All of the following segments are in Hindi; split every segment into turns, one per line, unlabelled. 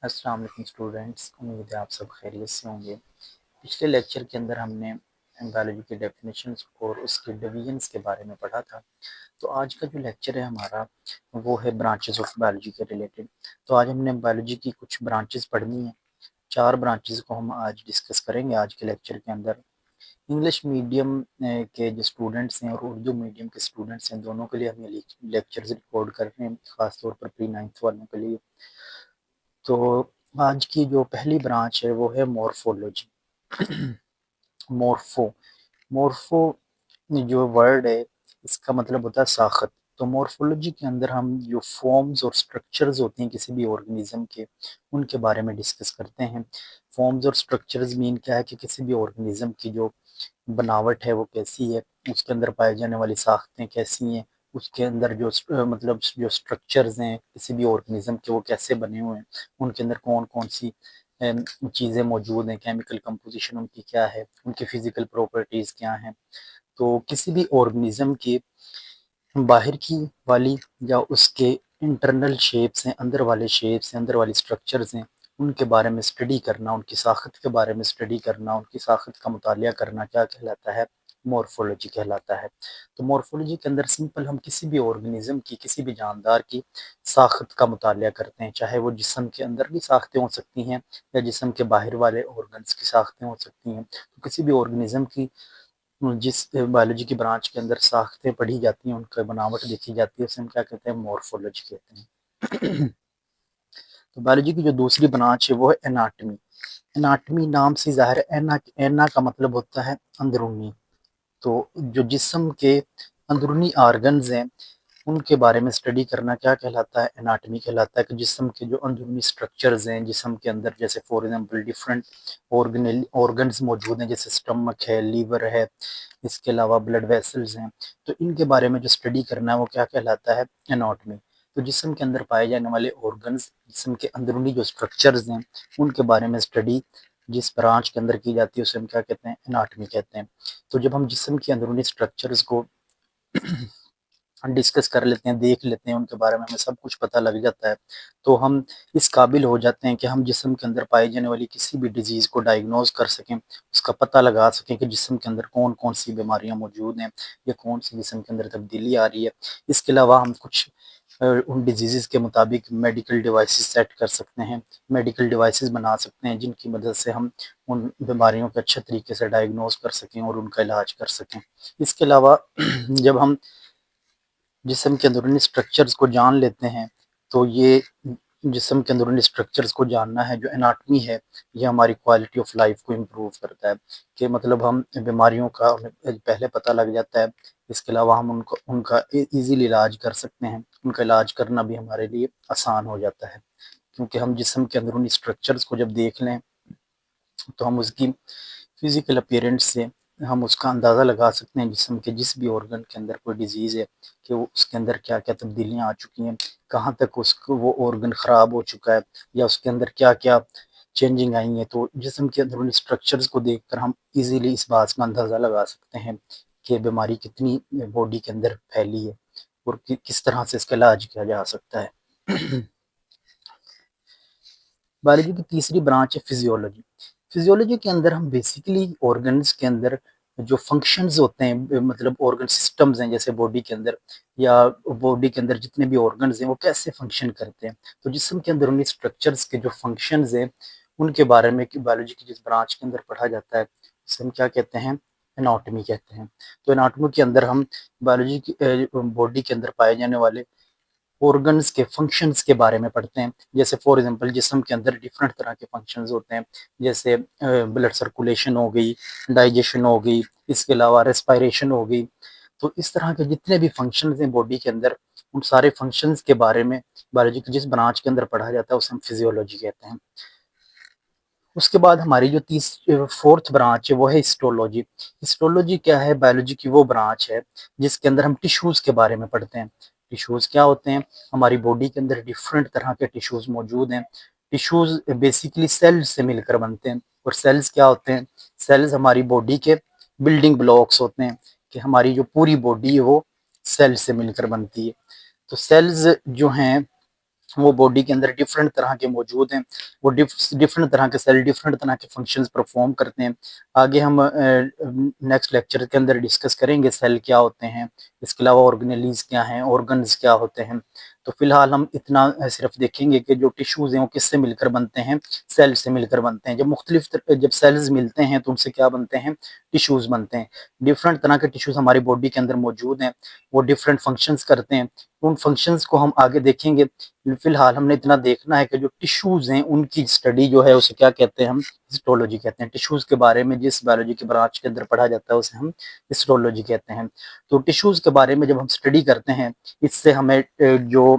अस्सलाम वालेकुम स्टूडेंट्स, उम्मीद है आप सब खैरियत से होंगे। पिछले लेक्चर के अंदर हमने बायोलॉजी की डेफिनेशंस और उसके डिवीजन्स के बारे में पढ़ा था। तो आज का जो लेक्चर है हमारा वो है ब्रांचेस ऑफ बायोलॉजी के रिलेटेड। तो आज हमने बायोलॉजी की कुछ ब्रांचेस पढ़नी है। 4 ब्रांचेस को हम आज डिस्कस करेंगे आज के लेक्चर के अंदर। इंग्लिश मीडियम के जो स्टूडेंट्स हैं और उर्दू मीडियम के स्टूडेंट्स हैं, दोनों के लिए हम ये लेक्चर्स रिकॉर्ड कर रहे हैं, ख़ासतौर पर प्री 9th वालों के लिए। तो आज की जो पहली ब्रांच है वो है मॉर्फोलॉजी। मॉर्फो मॉर्फो जो वर्ड है इसका मतलब होता है साखत। तो मॉर्फोलॉजी के अंदर हम जो फॉर्म्स और स्ट्रक्चर्स होते हैं किसी भी ऑर्गेनिज्म के, उनके बारे में डिस्कस करते हैं। फॉर्म्स और स्ट्रक्चर्स मीन क्या है कि किसी भी ऑर्गेनिज्म की जो बनावट है वो कैसी है, उसके अंदर पाए जाने वाली साख्तें कैसी हैं, उसके अंदर जो मतलब जो स्ट्रक्चर्स हैं किसी भी ऑर्गेनिज्म के वो कैसे बने हुए हैं, उनके अंदर कौन कौन सी चीज़ें मौजूद हैं, केमिकल कंपोजिशन उनकी क्या है, उनकी फिजिकल प्रॉपर्टीज़ क्या हैं। तो किसी भी ऑर्गेनिज्म की बाहर की वाली या उसके इंटरनल शेप्स हैं, अंदर वाले शेप्स हैं, अंदर वाली स्ट्रक्चर्स हैं, उनके बारे में स्टडी करना, उनकी साखत के बारे में स्टडी करना, उनकी साखत का मुतालिया करना क्या कहलाता है? मॉर्फोलॉजी कहलाता है। तो मॉर्फोलॉजी के अंदर सिंपल हम किसी भी ऑर्गेनिज्म की, किसी भी जानदार की साखत का मुतालिया करते हैं, चाहे वो जिस्म के अंदर की साख्तें हो सकती हैं या जिस्म के बाहर वाले ऑर्गन्स की साख्तें हो सकती हैं। तो किसी भी ऑर्गेनिज्म की जिस बायोलॉजी की ब्रांच के अंदर साख्तें पढ़ी जाती हैं, उनका बनावट देखी जाती है, उसे हम क्या कहते हैं? मॉर्फोलॉजी कहते हैं। तो बायोलॉजी की जो दूसरी ब्रांच है वो है एनाटमी। एनाटमी नाम से ज़ाहिर है, एना का मतलब होता है अंदरूनी। तो जो जिस्म के अंदरूनी ऑर्गन्स हैं उनके बारे में स्टडी करना क्या कहलाता है? एनाटमी कहलाता है। कि जिस्म के जो अंदरूनी स्ट्रक्चर्स हैं जिस्म के अंदर, जैसे फॉर एग्जांपल डिफरेंट ऑर्गन्स मौजूद हैं, जैसे स्टमक है, लीवर है, इसके अलावा ब्लड वेसल्स हैं। तो इनके बारे में जो स्टडी करना है वो क्या कहलाता है? एनाटमी। तो जिस्म के अंदर पाए जाने वाले ऑर्गन्स, जिस्म के अंदरूनी जो स्ट्रक्चर्स हैं उनके बारे में स्टडी जिस ब्रांच के अंदर की जाती है उसे हम क्या कहते हैं? एनाटमी कहते हैं। तो जब हम जिस्म के अंदरूनी स्ट्रक्चर्स को डिस्कस कर लेते हैं, देख लेते हैं, उनके बारे में हमें सब कुछ पता लग जाता है, तो हम इस काबिल हो जाते हैं कि हम जिस्म के अंदर पाई जाने वाली किसी भी डिजीज़ को डायग्नोज कर सकें, उसका पता लगा सकें कि जिस्म के अंदर कौन कौन सी बीमारियां मौजूद हैं या कौन सी जिस्म के अंदर तब्दीली आ रही है। इसके अलावा हम कुछ उन डिजीज़ के मुताबिक मेडिकल डिवाइसेस सेट कर सकते हैं, मेडिकल डिवाइसेस बना सकते हैं जिनकी मदद से हम उन बीमारियों को अच्छे तरीके से डायग्नोज कर सकें और उनका इलाज कर सकें। इसके अलावा जब हम जिस्म के अंदरूनी स्ट्रक्चर्स को जान लेते हैं, तो ये जिस्म के अंदरूनी स्ट्रक्चर्स को जानना है, जो एनाटमी है, ये हमारी क्वालिटी ऑफ लाइफ को इम्प्रूव करता है। कि मतलब हम बीमारियों का हमें पहले पता लग जाता है। इसके अलावा हम उनको उनका ईज़िली इलाज कर सकते हैं, उनका इलाज करना भी हमारे लिए आसान हो जाता है। क्योंकि हम जिस्म के अंदरूनी स्ट्रक्चर्स को जब देख लें तो हम उसकी फिजिकल अपीयरेंस से हम उसका अंदाज़ा लगा सकते हैं जिस्म के जिस भी ऑर्गन के अंदर कोई डिजीज़ है कि वो उसके अंदर क्या क्या तब्दीलियाँ आ चुकी हैं, कहाँ तक उसको वो ऑर्गन ख़राब हो चुका है या उसके अंदर क्या क्या चेंजिंग आई हैं। तो जिस्म के अंदरूनी स्ट्रक्चर्स को देख कर हम इजीली इस बात का अंदाज़ा लगा सकते हैं कि बीमारी कितनी बॉडी के अंदर फैली है और किस तरह से इसका इलाज किया जा सकता है। बायोलॉजी की तीसरी ब्रांच है फिजियोलॉजी। फिजियोलॉजी के अंदर हम बेसिकली ऑर्गन्स के अंदर जो फंक्शंस होते हैं, मतलब ऑर्गन सिस्टम्स हैं, जैसे बॉडी के अंदर या बॉडी के अंदर जितने भी ऑर्गन्स हैं वो कैसे फंक्शन करते हैं। तो जिस्म के अंदर उन्हीं स्ट्रक्चर्स के जो फंक्शंस हैं उनके बारे में बायोलॉजी की जिस ब्रांच के अंदर पढ़ा जाता है उसे हम क्या कहते हैं? एनाटॉमी कहते हैं। तो एनाटॉमी के अंदर हम बायोलॉजी की बॉडी के अंदर पाए जाने वाले ऑर्गन्स के फंक्शंस के बारे में पढ़ते हैं। जैसे फॉर एग्जांपल जिस्म के अंदर डिफरेंट तरह के फंक्शंस होते हैं, जैसे ब्लड सर्कुलेशन हो गई, डाइजेशन हो गई, इसके अलावा रेस्पिरेशन हो गई। तो इस तरह के जितने भी फंक्शंस हैं बॉडी के अंदर, उन सारे फंक्शंस के बारे में बायोलॉजी की जिस ब्रांच के अंदर पढ़ा जाता है उसे हम फिजियोलॉजी कहते हैं। उसके बाद हमारी जो फोर्थ ब्रांच है वो है हिस्टोलॉजी। हिस्टोलॉजी क्या है? बायोलॉजी की वो ब्रांच है जिसके अंदर हम टिश्यूज के बारे में पढ़ते हैं। टिश्यूज क्या होते हैं? हमारी बॉडी के अंदर डिफरेंट तरह के टिश्यूज मौजूद हैं। टिश्यूज बेसिकली सेल्स से मिलकर बनते हैं। और सेल्स क्या होते हैं? सेल्स हमारी बॉडी के बिल्डिंग ब्लॉक्स होते हैं, कि हमारी जो पूरी बॉडी है वो सेल से मिलकर बनती है। तो सेल्स जो हैं वो बॉडी के अंदर डिफरेंट तरह के मौजूद हैं। वो डिफरेंट तरह के सेल डिफरेंट तरह के फंक्शंस परफॉर्म करते हैं। आगे हम नेक्स्ट लेक्चर के अंदर डिस्कस करेंगे सेल क्या होते हैं, इसके अलावा ऑर्गेनेलीज क्या हैं, ऑर्गन्स क्या होते हैं। तो फिलहाल हम इतना सिर्फ देखेंगे कि जो टिश्यूज़ हैं वो किससे मिलकर बनते हैं, सेल से मिलकर बनते हैं। जब सेल्स मिलते हैं तो उनसे क्या बनते हैं, टिश्यूज़ बनते हैं। डिफरेंट तरह के टिश्यूज़ हमारी बॉडी के अंदर मौजूद हैं, वो डिफरेंट फंक्शंस करते हैं। उन फंक्शंस को हम आगे देखेंगे। फिलहाल हमने इतना देखना है कि जो टिश्यूज हैं उनकी स्टडी जो है उसे क्या कहते हैं, हम हिस्टोलॉजी कहते हैं। टिश्यूज के बारे में जिस बायोलॉजी के ब्रांच के अंदर पढ़ा जाता है उसे हम हिस्टोलॉजी कहते हैं। तो टिश्यूज के बारे में जब हम स्टडी करते हैं, इससे हमें जो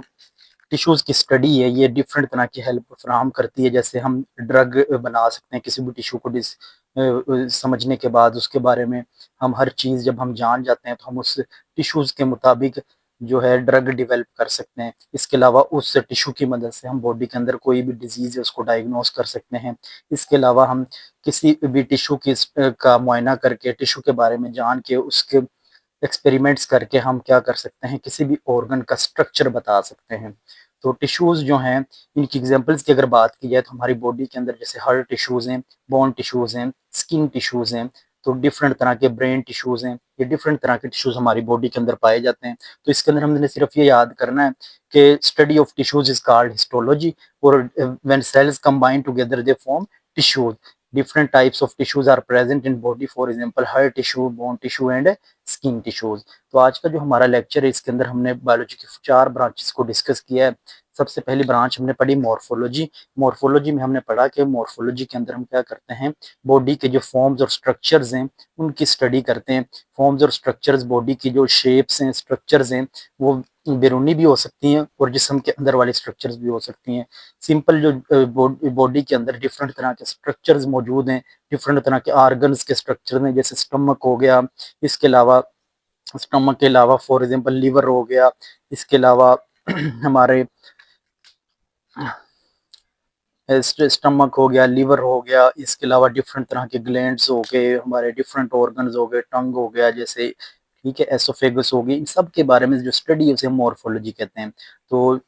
टिश्यूज की स्टडी है ये डिफरेंट तरह की हेल्प फराहम करती है। जैसे हम ड्रग बना सकते हैं किसी भी टिश्यू को समझने के बाद, उसके बारे में हम हर चीज़ जब हम जान जाते हैं तो हम उस टिश्यूज के मुताबिक जो है ड्रग डेवलप कर सकते हैं। इसके अलावा उस टिश्यू की मदद से हम बॉडी के अंदर कोई भी डिजीज़ है उसको डायग्नोस कर सकते हैं। इसके अलावा हम किसी भी टिश्यू की का मुआयना करके टिश्यू के बारे में जान के उसके एक्सपेरिमेंट्स करके हम क्या कर सकते हैं, किसी भी ऑर्गन का स्ट्रक्चर बता सकते हैं। तो टिश्यूज़ जो हैं, इनकी एग्जांपल्स की अगर बात की जाए तो हमारी बॉडी के अंदर जैसे हार्ट टिश्यूज़ हैं, बोन टिश्यूज़ हैं, स्किन टिश्यूज़ हैं, तो डिफरेंट तरह के ब्रेन टिश्यूज़ हैं। ये डिफरेंट तरह के टिश्यूज़ हमारी बॉडी के अंदर पाए जाते हैं। तो इसके अंदर हमने सिर्फ ये याद करना है कि study of tissues is called histology, और when cells combine together they form tissues. Different types of tissues are present in body, for example heart tissue, bone tissue and skin tissues. तो आज का जो हमारा लेक्चर है इसके अंदर हमने बायोलॉजी की 4 ब्रांचेस को डिस्कस किया है। सबसे पहली ब्रांच हमने पढ़ी मॉर्फोलॉजी। मॉर्फोलॉजी में हमने पढ़ा कि मॉर्फोलॉजी के अंदर हम क्या करते हैं, बॉडी के जो फॉर्म्स और स्ट्रक्चर्स हैं उनकी स्टडी करते हैं। फॉर्म्स और स्ट्रक्चर्स, बॉडी की जो शेप्स हैं, स्ट्रक्चर्स हैं, वो बैरूनी भी हो सकती हैं और जिस्म के अंदर वाली स्ट्रक्चर्स भी हो सकती हैं। सिंपल जो बॉडी के अंदर डिफरेंट तरह के स्ट्रक्चर्स मौजूद हैं, डिफरेंट तरह के आर्गन्स के स्ट्रक्चर हैं, जैसे स्टमक हो गया, इसके अलावा स्टमक के अलावा फॉर एग्जांपल लीवर हो गया, इसके अलावा हमारे स्टमक हो गया, लीवर हो गया, इसके अलावा डिफरेंट तरह के ग्लैंड्स हो गए, हमारे डिफरेंट ऑर्गन्स हो गए, टंग हो गया जैसे, ठीक है, एसोफेगस हो गई। इन सब के बारे में जो स्टडी है उसे मॉर्फोलॉजी कहते हैं। तो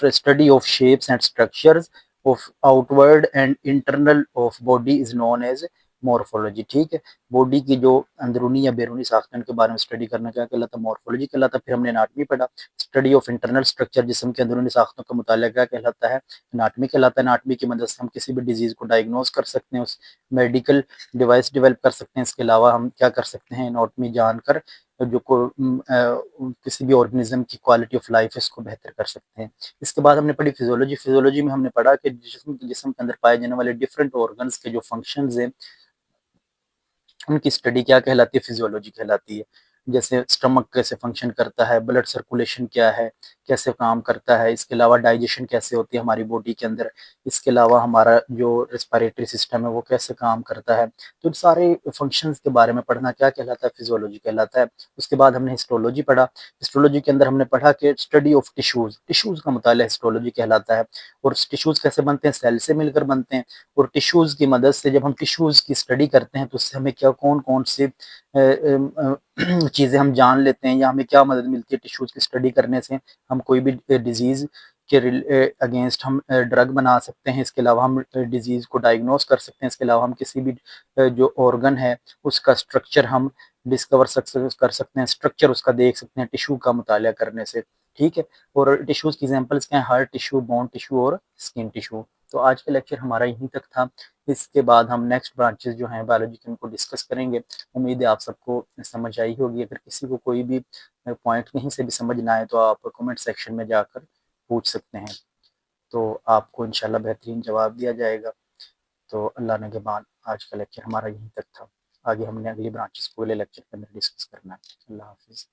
study of shapes and structures of outward and internal of body is known as morphology. ठीक है, बॉडी की जो अंदरूनी या बैरूनी साख्तन के बारे में स्टडी करना क्या कहलाता है, मॉर्फोलॉजी कहलाता है। फिर हमने एनाटमी पढ़ा। स्टडी ऑफ इंटरनल स्ट्रक्चर, जिस्म के अंदरूनी साख्तों का मुताला क्या कहलाता है, एनाटमी कहलाता है। एनाटमी की मदद से हम किसी भी डिजीज़ को डायग्नोस कर सकते हैं, उस मेडिकल डिवाइस डेवलप कर सकते हैं। इसके अलावा हम क्या कर सकते हैं, एनाटमी जानकर जो किसी भी ऑर्गेनिज्म की क्वालिटी ऑफ लाइफ है इसको बेहतर कर सकते हैं। इसके बाद हमने पढ़ी फिजियोलॉजी। फिजियोलॉजी में हमने पढ़ा कि जिस्म के अंदर पाए जाने वाले डिफरेंट ऑर्गन्स के जो फंक्शंस हैं उनकी स्टडी क्या कहलाती है, फिजियोलॉजी कहलाती है। जैसे स्टमक कैसे फंक्शन करता है, ब्लड सर्कुलेशन क्या है, कैसे काम करता है, इसके अलावा डाइजेशन कैसे होती है हमारी बॉडी के अंदर, इसके अलावा हमारा जो रेस्पिरेटरी सिस्टम है वो कैसे काम करता है। तो इन सारे फंक्शंस के बारे में पढ़ना क्या कहलाता है, फिजियोलॉजी कहलाता है। उसके बाद हमने हिस्टोलॉजी पढ़ा। हिस्टोलॉजी के अंदर हमने पढ़ा कि स्टडी ऑफ टिश्यूज़, टिश्यूज़ का मुताला हिस्टोलॉजी कहलाता है। और टिश्यूज़ कैसे बनते हैं, सेल से मिलकर बनते हैं। और टिश्यूज़ की मदद से जब हम टिश्यूज़ की स्टडी करते हैं तो उससे हमें क्या कौन-कौन से चीज़ें हम जान लेते हैं, या हमें क्या मदद मिलती है टिश्यूज़ की स्टडी करने से। हम कोई भी डिज़ीज़ के अगेंस्ट हम ड्रग बना सकते हैं। इसके अलावा हम डिज़ीज़ को डायग्नोस कर सकते हैं। इसके अलावा हम किसी भी जो ऑर्गन है उसका स्ट्रक्चर हम डिस्कवर सक्सेस कर सकते हैं, स्ट्रक्चर उसका देख सकते हैं टिश्यू का मुताला करने से। ठीक है, और टिश्यूज़ की एग्जांपल्स क्या हैं, हार्ट टिश्यू, बोन टिश्यू और स्किन टिश्यू। तो आज का लेक्चर हमारा यहीं तक था। इसके बाद हम नेक्स्ट ब्रांचेस जो हैं बायोलॉजी की उनको डिस्कस करेंगे। उम्मीद है आप सबको समझ आई होगी। अगर किसी को कोई भी पॉइंट कहीं से भी समझ ना आए तो आप कमेंट सेक्शन में जाकर पूछ सकते हैं, तो आपको इंशाल्लाह बेहतरीन जवाब दिया जाएगा। तो अल्लाह निगहबान, आज का लेक्चर हमारा यहीं तक था। आगे हमने अगली ब्रांचेस को अगले लेक्चर के अंदर डिस्कस करना है। अल्लाह हाफिज़।